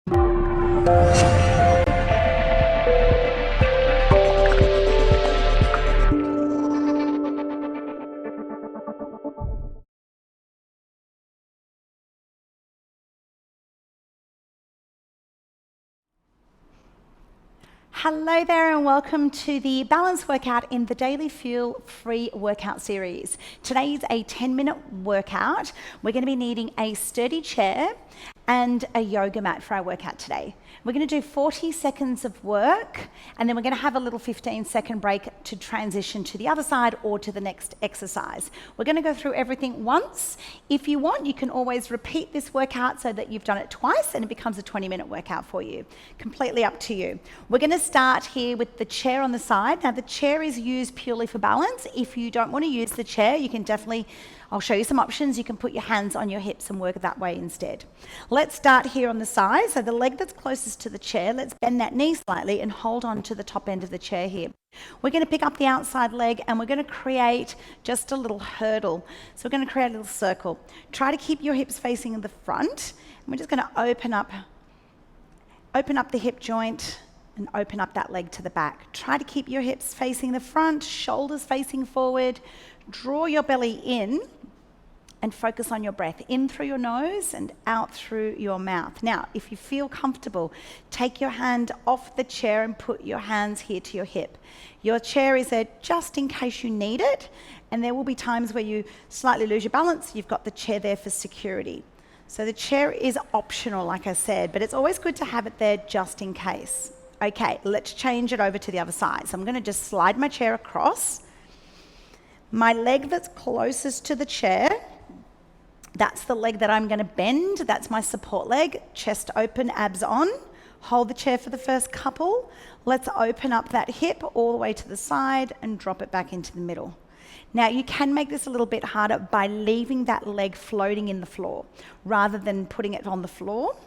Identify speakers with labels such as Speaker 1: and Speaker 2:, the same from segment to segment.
Speaker 1: Hello there and welcome to the balance workout in the Daily Fuel free workout series. Today's a 10-minute workout. We're going to be needing a sturdy chair and a yoga mat for our workout today. We're going to do 40 seconds of work and then we're going to have a little 15-second break to transition to the other side or to the next exercise. We're going to go through everything once. If you want, you can always repeat this workout so that you've done it twice and it becomes a 20-minute workout for you. Completely up to you. We're going to start here with the chair on the side. Now the chair is used purely for balance. If you don't want to use the chair, you can definitely, I'll show you some options. You can put your hands on your hips and work that way instead. Let's start here on the side. So the leg that's closest to the chair, let's bend that knee slightly and hold on to the top end of the chair here. We're going to pick up the outside leg and we're going to create just a little hurdle. So we're going to create a little circle. Try to keep your hips facing the front. And we're just going to open up the hip joint and open up that leg to the back. Try to keep your hips facing the front, shoulders facing forward. Draw your belly in and focus on your breath, in through your nose and out through your mouth. Now, if you feel comfortable, take your hand off the chair and put your hands here to your hip. Your chair is there just in case you need it, and there will be times where you slightly lose your balance. You've got the chair there for security. So the chair is optional, like I said, but it's always good to have it there just in case. Okay, let's change it over to the other side. So I'm going to just slide my chair across. My leg that's closest to the chair, that's the leg that I'm going to bend. That's my support leg. Chest open, abs on. Hold the chair for the first couple. Let's open up that hip all the way to the side and drop it back into the middle. Now you can make this a little bit harder by leaving that leg floating in the floor rather than putting it on the floor.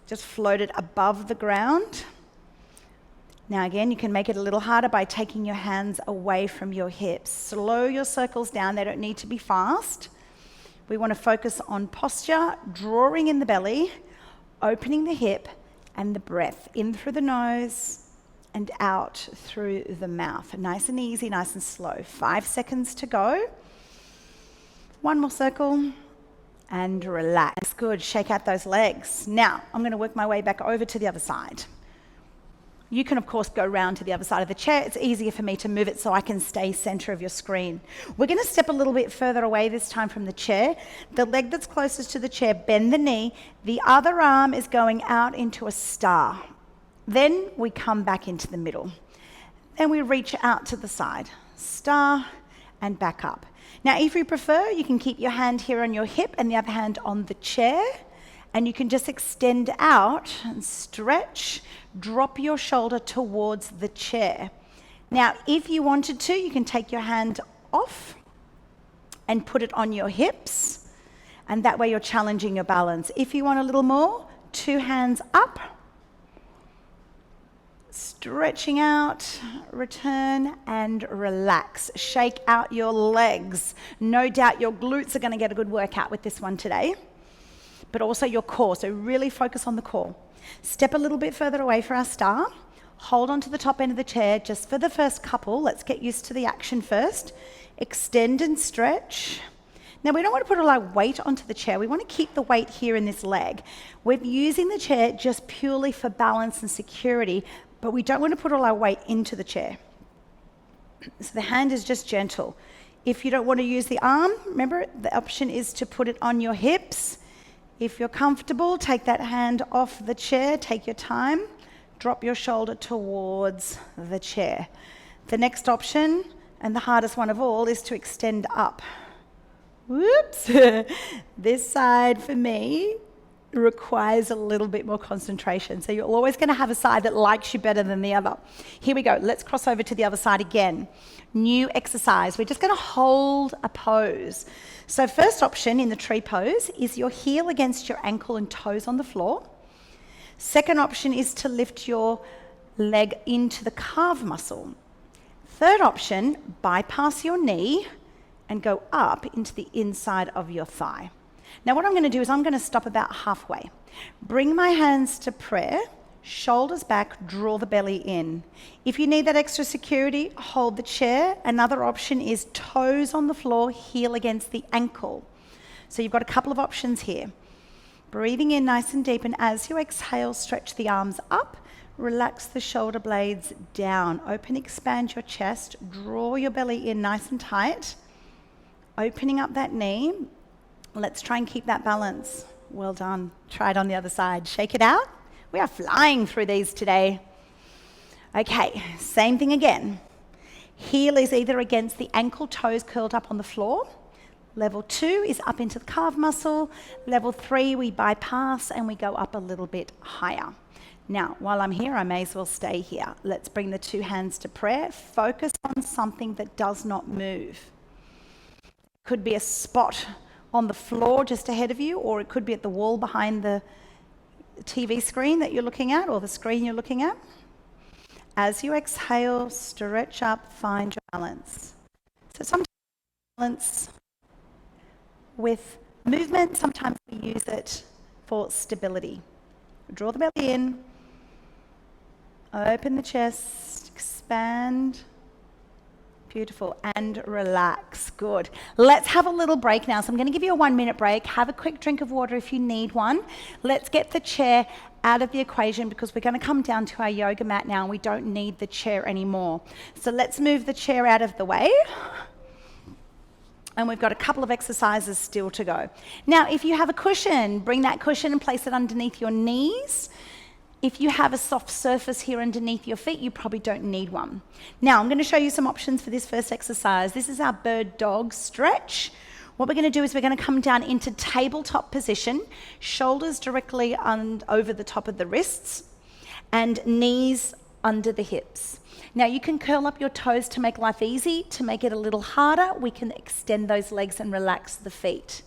Speaker 1: Just float it above the ground. Now again, you can make it a little harder by taking your hands away from your hips. Slow your circles down. They don't need to be fast. We want to focus on posture, drawing in the belly, opening the hip and the breath in through the nose and out through the mouth. Nice and easy, nice and slow. 5 seconds to go. One more circle and relax. Good, shake out those legs. Now, I'm going to work my way back over to the other side. You can, of course, go round to the other side of the chair. It's easier for me to move it so I can stay center of your screen. We're going to step a little bit further away this time from the chair. The leg that's closest to the chair, bend the knee. The other arm is going out into a star. Then we come back into the middle. Then we reach out to the side. Star and back up. Now, if you prefer, you can keep your hand here on your hip and the other hand on the chair. And you can just extend out and stretch, drop your shoulder towards the chair. Now, if you wanted to, you can take your hand off and put it on your hips, and that way you're challenging your balance. If you want a little more, 2 hands up, stretching out, return and relax. Shake out your legs. No doubt your glutes are going to get a good workout with this one today, but also your core. So really focus on the core. Step a little bit further away for our star. Hold on to the top end of the chair just for the first couple. Let's get used to the action first. Extend and stretch. Now we don't want to put all our weight onto the chair. We want to keep the weight here in this leg. We're using the chair just purely for balance and security, but we don't want to put all our weight into the chair. So the hand is just gentle. If you don't want to use the arm, remember the option is to put it on your hips. If you're comfortable, take that hand off the chair, take your time, drop your shoulder towards the chair. The next option, and the hardest one of all, is to extend up. Whoops! This side for me requires a little bit more concentration. So you're always going to have a side that likes you better than the other. Here we go. Let's cross over to the other side again. New exercise. We're just going to hold a pose. So first option in the tree pose is your heel against your ankle and toes on the floor. Second option is to lift your leg into the calf muscle. Third option, bypass your knee and go up into the inside of your thigh. Now what I'm going to do is I'm going to stop about halfway. Bring my hands to prayer, shoulders back, draw the belly in. If you need that extra security, hold the chair. Another option is toes on the floor, heel against the ankle. So you've got a couple of options here. Breathing in nice and deep, and as you exhale, stretch the arms up, relax the shoulder blades down. Open, expand your chest, draw your belly in nice and tight. Opening up that knee. Let's try and keep that balance. Well done. Try it on the other side. Shake it out. We are flying through these today. Okay, same thing again. Heel is either against the ankle, toes curled up on the floor. Level 2 is up into the calf muscle. Level 3, we bypass and we go up a little bit higher. Now, while I'm here, I may as well stay here. Let's bring the 2 hands to prayer. Focus on something that does not move. Could be a spot on the floor just ahead of you, or it could be at the wall behind the TV screen that you're looking at, or the screen you're looking at. As you exhale, stretch up, find your balance. So sometimes balance with movement, sometimes we use it for stability. Draw the belly in, open the chest, expand. Beautiful, and relax. Good. Let's have a little break now. So I'm going to give you a 1-minute break. Have a quick drink of water if you need one. Let's get the chair out of the equation because we're going to come down to our yoga mat now and we don't need the chair anymore. So let's move the chair out of the way. And we've got a couple of exercises still to go. Now, if you have a cushion, bring that cushion and place it underneath your knees. If you have a soft surface here underneath your feet, you probably don't need one. Now, I'm going to show you some options for this first exercise. This is our bird dog stretch. What we're going to do is we're going to come down into tabletop position, shoulders directly over the top of the wrists, and knees under the hips. Now, you can curl up your toes to make life easy. To make it a little harder, we can extend those legs and relax the feet.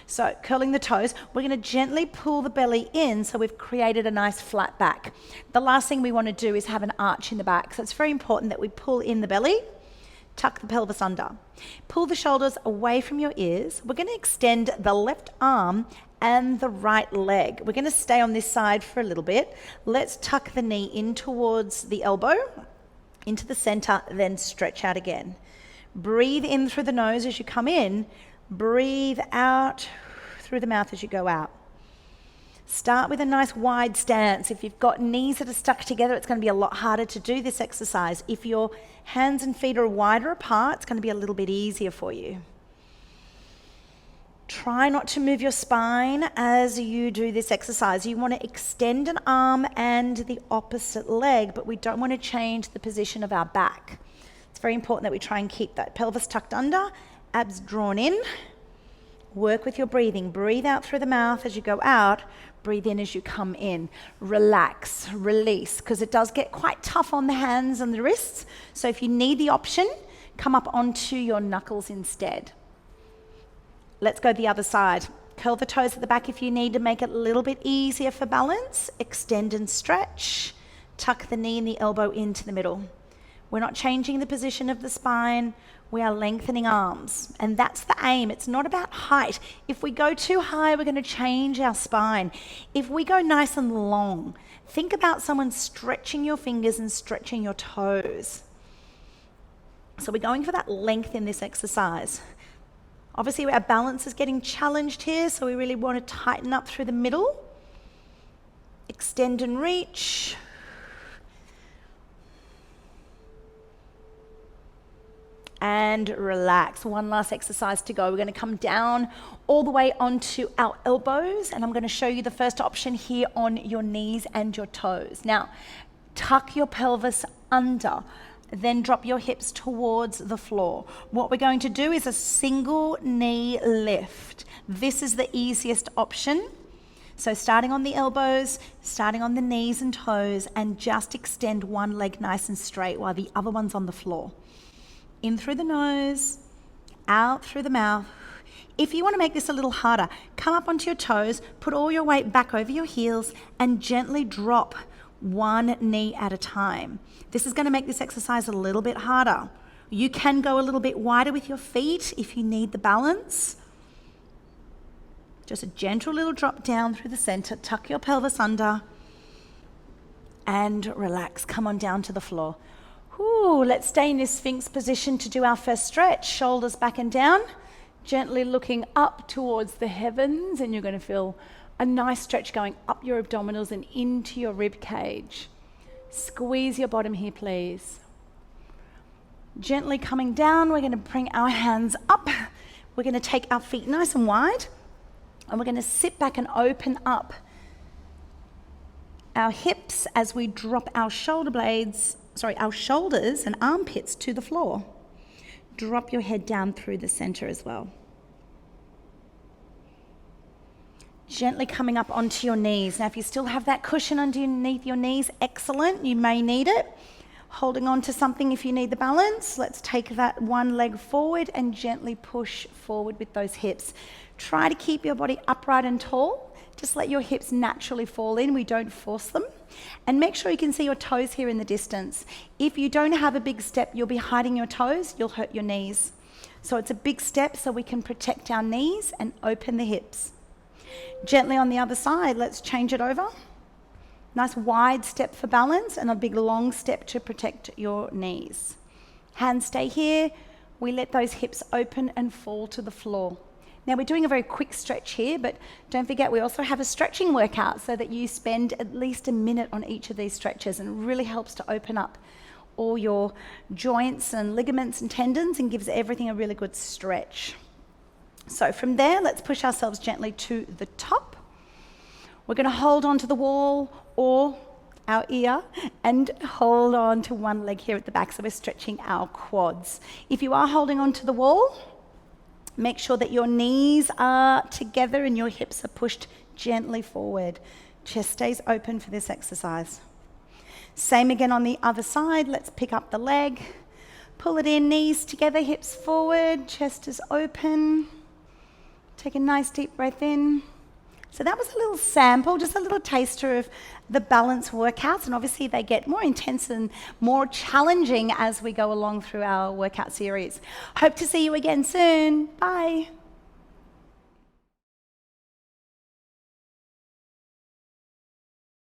Speaker 1: So curling the toes, we're going to gently pull the belly in so we've created a nice flat back. The last thing we want to do is have an arch in the back. So it's very important that we pull in the belly, tuck the pelvis under. Pull the shoulders away from your ears. We're going to extend the left arm and the right leg. We're going to stay on this side for a little bit. Let's tuck the knee in towards the elbow, into the center, then stretch out again. Breathe in through the nose as you come in. Breathe out through the mouth as you go out. Start with a nice wide stance. If you've got knees that are stuck together, it's going to be a lot harder to do this exercise. If your hands and feet are wider apart, it's going to be a little bit easier for you. Try not to move your spine as you do this exercise. You want to extend an arm and the opposite leg, but we don't want to change the position of our back. It's very important that we try and keep that pelvis tucked under, abs drawn in. Work with your breathing. Breathe out through the mouth as you go out. Breathe in as you come in. Relax, release, because it does get quite tough on the hands and the wrists. So if you need the option, come up onto your knuckles instead. Let's go the other side. Curl the toes at the back if you need to make it a little bit easier for balance. Extend and stretch. Tuck the knee and the elbow into the middle. We're not changing the position of the spine. We are lengthening arms, and that's the aim. It's not about height. If we go too high, we're going to change our spine. If we go nice and long, think about someone stretching your fingers and stretching your toes. So we're going for that length in this exercise. Obviously, our balance is getting challenged here, so we really want to tighten up through the middle. Extend and reach. And relax. One last exercise to go. We're going to come down all the way onto our elbows, and I'm going to show you the first option here on your knees and your toes. Now, tuck your pelvis under, then drop your hips towards the floor. What we're going to do is a single knee lift. This is the easiest option. So starting on the elbows, starting on the knees and toes, and just extend one leg nice and straight while the other one's on the floor. In through the nose, out through the mouth. If you want to make this a little harder, come up onto your toes, put all your weight back over your heels, and gently drop one knee at a time. This is going to make this exercise a little bit harder. You can go a little bit wider with your feet if you need the balance. Just a gentle little drop down through the center. Tuck your pelvis under and relax. Come on down to the floor. Ooh, let's stay in this Sphinx position to do our first stretch. Shoulders back and down, gently looking up towards the heavens, and you're going to feel a nice stretch going up your abdominals and into your rib cage. Squeeze your bottom here, please. Gently coming down, we're going to bring our hands up. We're going to take our feet nice and wide, and we're going to sit back and open up our hips as we drop our shoulders and armpits to the floor. Drop your head down through the center as well. Gently coming up onto your knees. Now, if you still have that cushion underneath your knees, excellent. You may need it. Holding on to something if you need the balance. Let's take that one leg forward and gently push forward with those hips. Try to keep your body upright and tall. Just let your hips naturally fall in. We don't force them. And make sure you can see your toes here in the distance. If you don't have a big step, you'll be hiding your toes. You'll hurt your knees. So it's a big step so we can protect our knees and open the hips. Gently on the other side, let's change it over. Nice wide step for balance and a big long step to protect your knees. Hands stay here. We let those hips open and fall to the floor. Now we're doing a very quick stretch here, but don't forget we also have a stretching workout so that you spend at least a minute on each of these stretches, and it really helps to open up all your joints and ligaments and tendons and gives everything a really good stretch. So from there, let's push ourselves gently to the top. We're going to hold on to the wall or our ear and hold on to one leg here at the back, so we're stretching our quads. If you are holding on to the wall, make sure that your knees are together and your hips are pushed gently forward. Chest stays open for this exercise. Same again on the other side. Let's pick up the leg, pull it in, knees together, hips forward, chest is open. Take a nice deep breath in. So that was a little sample, just a little taster of the balance workouts, and obviously they get more intense and more challenging as we go along through our workout series. Hope to see you again soon. Bye.